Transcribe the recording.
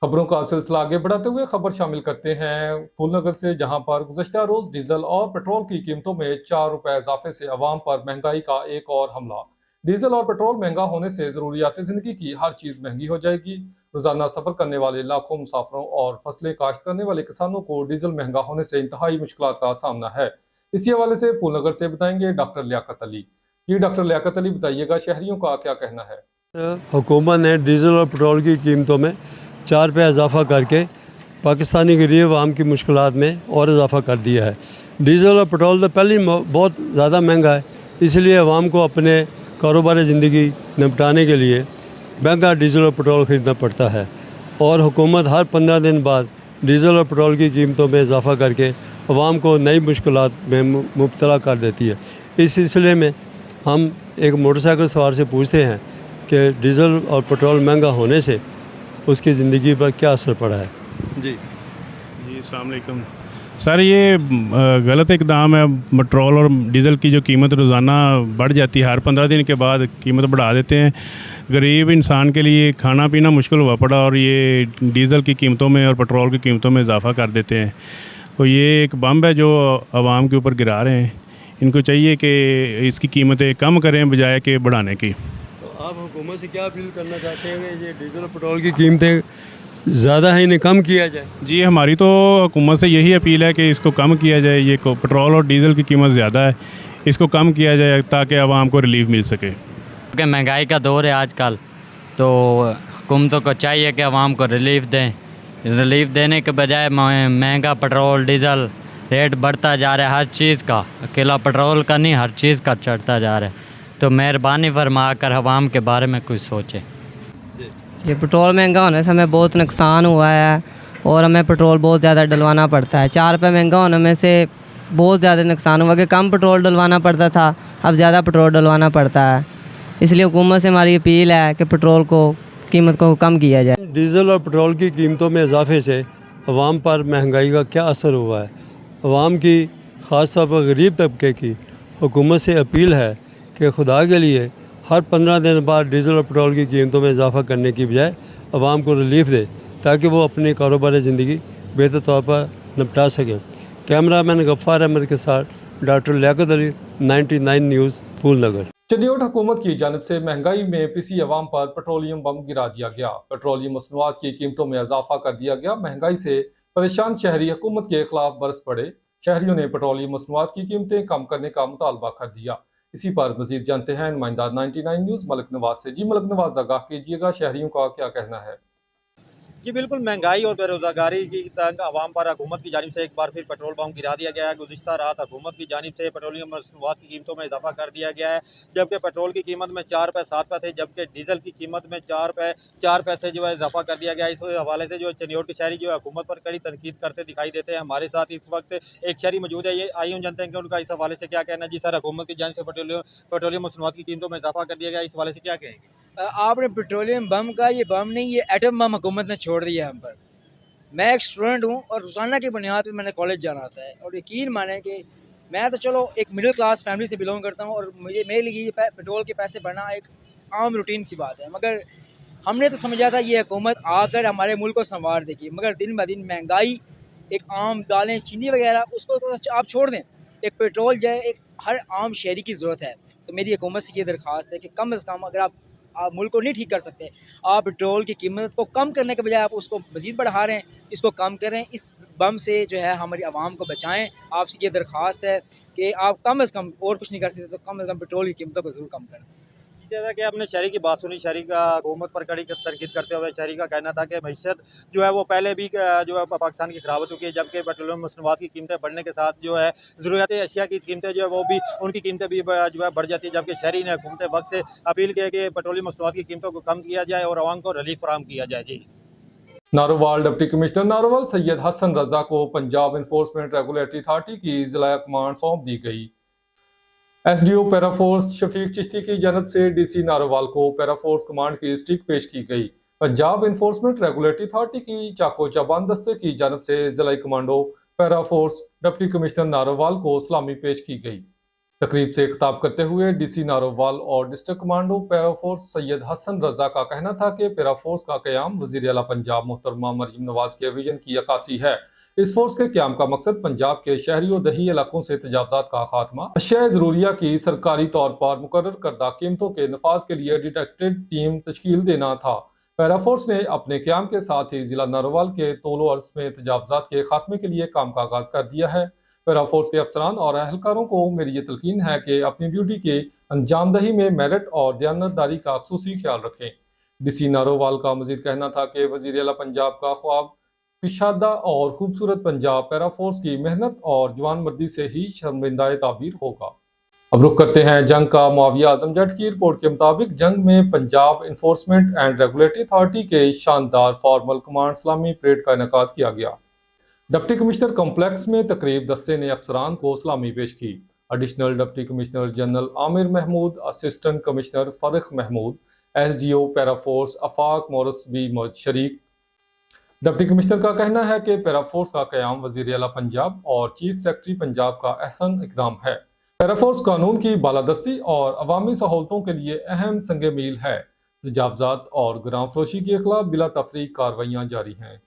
खबरों का सिलसिला आगे बढ़ाते हुए खबर शामिल करते हैं फूलनगर से, जहां पर गुज़श्ता रोज डीजल और पेट्रोल की कीमतों में ₹4 इजाफे से अवाम पर महंगाई का एक और हमला। डीजल और पेट्रोल महंगा होने से जरूरियात जिंदगी की हर चीज महंगी हो जाएगी। रोजाना सफर करने वाले लाखों मुसाफरों और फसलें काश्त करने वाले किसानों को डीजल महंगा होने से इंतहाई मुश्किलात का सामना है। इसी हवाले से फूलनगर से बताएंगे डॉक्टर लियाकत अली। जी डॉक्टर लियाकत अली, बताइएगा शहरियों का क्या कहना है। हुकूमत ने डीज़ल और पेट्रोल की कीमतों में 4 रुपये इजाफ़ा करके पाकिस्तानी गरीब आवाम की मुश्किलात में और इजाफ़ा कर दिया है। डीज़ल और पेट्रोल तो पहले ही बहुत ज़्यादा महंगा है, इसलिए आवाम को अपने कारोबारी ज़िंदगी निपटाने के लिए महंगा डीज़ल और पेट्रोल ख़रीदना पड़ता है। और हुकूमत हर 15 दिन बाद डीज़ल और पेट्रोल की कीमतों में इजाफ़ा करके आवाम को नई मुश्किलात में मुब्तला कर देती है। इस सिलसिले में हम एक मोटरसाइकिल सवार से पूछते हैं कि डीज़ल और पेट्रोल महंगा होने से उसकी ज़िंदगी पर क्या असर पड़ा है। जी अस्सलाम वालेकुम सर, ये गलत इकदाम है। पेट्रोल और डीज़ल की जो कीमत रोज़ाना बढ़ जाती है, हर 15 दिन के बाद कीमत बढ़ा देते हैं। गरीब इंसान के लिए खाना पीना मुश्किल हुआ पड़ा और ये डीज़ल की कीमतों में और पेट्रोल की कीमतों में इजाफ़ा कर देते हैं। तो ये एक बम है जो आवाम के ऊपर गिरा रहे हैं। इनको चाहिए कि इसकी कीमतें कम करें बजाय के बढ़ाने की। तो आप हुकूमत से क्या अपील करना चाहते हैं कि ये डीज़ल और पेट्रोल की कीमतें ज़्यादा है, इन्हें कम किया जाए? जी, हमारी तो हुकूमत से यही अपील है कि इसको कम किया जाए। ये पेट्रोल और डीज़ल की कीमत ज़्यादा है, इसको कम किया जाए ताकि आवाम को रिलीफ मिल सके। क्योंकि महंगाई का दौर है आजकल, तो हुकूमतों को चाहिए कि आवाम को रिलीफ दें। रिलीफ देने के बजाय महंगा पेट्रोल डीज़ल रेट बढ़ता जा रहा है हर चीज़ का, अकेला पेट्रोल का नहीं, हर चीज़ का चढ़ता जा रहा है। तो मेहरबानी फरमा कर आवाम के बारे में कुछ सोचें। ये पेट्रोल महंगा होने से हमें बहुत नुकसान हुआ है और हमें पेट्रोल बहुत ज़्यादा डलवाना पड़ता है। 4 रुपये महंगा होने में से बहुत ज़्यादा नुकसान हुआ कि कम पेट्रोल डलवाना पड़ता था, अब ज़्यादा पेट्रोल डलवाना पड़ता है। इसलिए हुकूमत से हमारी अपील है कि पेट्रोल को कीमत को कम किया जाए। डीज़ल और पेट्रोल की कीमतों में इजाफे से आवाम पर महंगाई का क्या असर हुआ है। आवाम की ख़ास तौर पर गरीब तबके की हुकूमत से अपील है कि खुदा के लिए हर 15 दिन बाद डीज़ल और पेट्रोल की कीमतों में इजाफ़ा करने की बजाय आवाम को रिलीफ दे ताकि वो अपनी कारोबारी ज़िंदगी बेहतर तौर पर निपटा सकें। कैमरामैन गफ्फार अहमद के साथ डॉक्टर लियाकत अली, 99 न्यूज़, फूलनगर। चंडीगढ़ हुकूमत की जानिब से महंगाई में पिसी अवाम पर पेट्रोलियम बम गिरा दिया गया। पेट्रोलियम मसनूआत की कीमतों में इजाफा कर दिया गया। महंगाई से परेशान शहरी हुकूमत के खिलाफ बरस पड़े। शहरियों ने पेट्रोलियम मसनूआत की कीमतें कम करने का मुतालबा कर दिया। इसी पर मजीद जानते हैं नुमाइंदा 99 न्यूज़ मलिक नवाज से। जी मलिक नवाज, आगाह कीजिएगा, शहरियों का क्या कहना है। जी बिल्कुल, महंगाई और बेरोज़गारी की तंग आवाम पर हुकूमत की जानिब से एक बार फिर पेट्रोल बम गिरा दिया गया है। गुज़िश्ता रात हुकूमत की जानिब से पेट्रोलियम मसनूआत की कीमतों में इजाफा कर दिया गया है, जबकि पेट्रोल की कीमत में 4 रुपये 7 पैसे, जबकि डीज़ल की कीमत में 4 रुपये 4 पैसे जो है इजाफा कर दिया गया है। इस हवाले से जो चंडीगढ़ के शहरी जो है हुकूमत पर कड़ी तनकीद करते दिखाई देते हैं। हमारे साथ इस वक्त एक शहरी मौजूद है, ये आइए जानते हैं कि उनका इस हवाले से क्या कहना है। जी सर, हुकूमत की जानिब से पेट्रोलियम मसनूआत की कीमतों में इजाफा कर दिया गया, इस हवाले से क्या कहेंगे? आपने पेट्रोलियम बम का, ये बम नहीं, ये एटम बम हुकूमत ने छोड़ दिया हम पर। मैं एक स्टूडेंट हूँ और रोज़ाना की बुनियाद पे मैंने कॉलेज जाना होता है, और यकीन माने कि मैं तो चलो एक मिडिल क्लास फैमिली से बिलोंग करता हूँ और मुझे मेरे लिए पेट्रोल के पैसे बढ़ना एक आम रूटीन सी बात है। मगर हमने तो समझा था ये हुकूमत आकर हमारे मुल्क को संवार देगी, मगर दिन ब दिन महंगाई, एक आम दालें चीनी वगैरह, उसको तो आप छोड़ दें, एक पेट्रोल जो है एक हर आम शहरी की ज़रूरत है। तो मेरी हुकूमत से ये दरख्वास्त है कि कम से कम, अगर आप मुल्क को नहीं ठीक कर सकते, आप पेट्रोल की कीमत को कम करने के बजाय आप उसको मज़ीद बढ़ा रहे हैं, इसको कम करें। इस बम से जो है हमारी आवाम को बचाएं। आपसे ये दरख्वास्त है कि आप कम से कम, और कुछ नहीं कर सकते तो कम से कम पेट्रोल की कीमतों को ज़रूर कम करें। जैसा कि आपने शहरी की बात सुनी, शहरी का हुकूमत पर कड़ी तनकीद करते हुए शहरी का कहना था कि मईशत जो है वो पहले भी जो है पाकिस्तान की खराब हो चुकी है, जबकि पेट्रोलियम मसनूआत की कीमतें बढ़ने के साथ जो है ज़रूरियाती अशिया की कीमतें जो है वो भी, उनकी कीमतें भी जो है बढ़ जाती है। जबकि शहरी ने हुकूमत वक्त से अपील की है कि पेट्रोलियम मसनूआत की कीमतों को कम किया जाए और आवाम को रिलीफ फराहम किया जाए। जी नारोवाल डिप्टी कमिश्नर नारोवाल सैयद हसन रजा को पंजाब इन्फोर्समेंट रेगुलेटरी अथॉरिटी की जिला कमांड सौंप दी गई। एसडीओ पैराफोर्स शफीक चिश्ती की जानब से डीसी नारोवाल को पैराफोर्स कमांड की स्टिक पेश की गई। पंजाब इन्फोर्समेंट रेगुलेटरी अथॉरिटी की चाको चबान दस्ते की जानब से जिला कमांडो पैराफोर्स डिप्टी कमिश्नर नारोवाल को सलामी पेश की गई। तकरीब से खिताब करते हुए डीसी नारोवाल और district commando para force Syed Hasan Raza का कहना था कि पैरा फोर्स का क़याम वज़ीर आला पंजाब मोहतरमा मरियम नवाज के विजन की अक्कासी है। इस फोर्स के क़याम का मकसद पंजाब के शहरी और दही इलाकों से तजावज़ात का खात्मा, अशिया ज़रूरिया की सरकारी तौर पर मुकर्रर करदा कीमतों के नफाज के लिए डिटेक्टेड टीम तश्कील देना था। पैरा फोर्स ने अपने क़याम के साथ ही जिला नारोवाल के तोलो अर्ज में तजावज़ात के खात्मे के लिए काम का आगाज़ कर दिया है। पैरा फोर्स के अफसरान और अहलकारों को मेरी ये तलकीन है कि अपनी ड्यूटी के अंजामदही में मेरिट और दयानतदारी का खुसूसी ख्याल रखें। डीसी नारोवाल का मजीद कहना था कि वज़ीर आला पंजाब का ख्वाब कुशादा और खूबसूरत पंजाब पैरा फोर्स की मेहनत और जवान मर्दी से ही शर्मिंदा ताबीर होगा। अब रुख करते हैं जंग का। मुआविया आजम जट की रिपोर्ट के मुताबिक जंग में Punjab enforcement and regulatory authority के शानदार फॉर्मल कमांड सलामी परेड का इनेकाद किया गया। डिप्टी कमिश्नर कॉम्प्लेक्स में तकरीब दस्ते ने अफसरान को सलामी पेश की। Additional deputy commissioner general Aamir Mahmood, assistant commissioner Farrukh Mahmood, SDO para force Afaq Moras भी शरीक। डिप्टी कमिश्नर का कहना है कि पैरा फोर्स का क़याम वज़ीर आला पंजाब और चीफ सेक्रेटरी पंजाब का अहसन इक़दाम है। पैरा फोर्स कानून की बालादस्ती और अवामी सहूलतों के लिए अहम संग मील है। तजावज़ात और गुलाम फरोशी के खिलाफ बिला तफरीक कार्रवाइयाँ जारी हैं।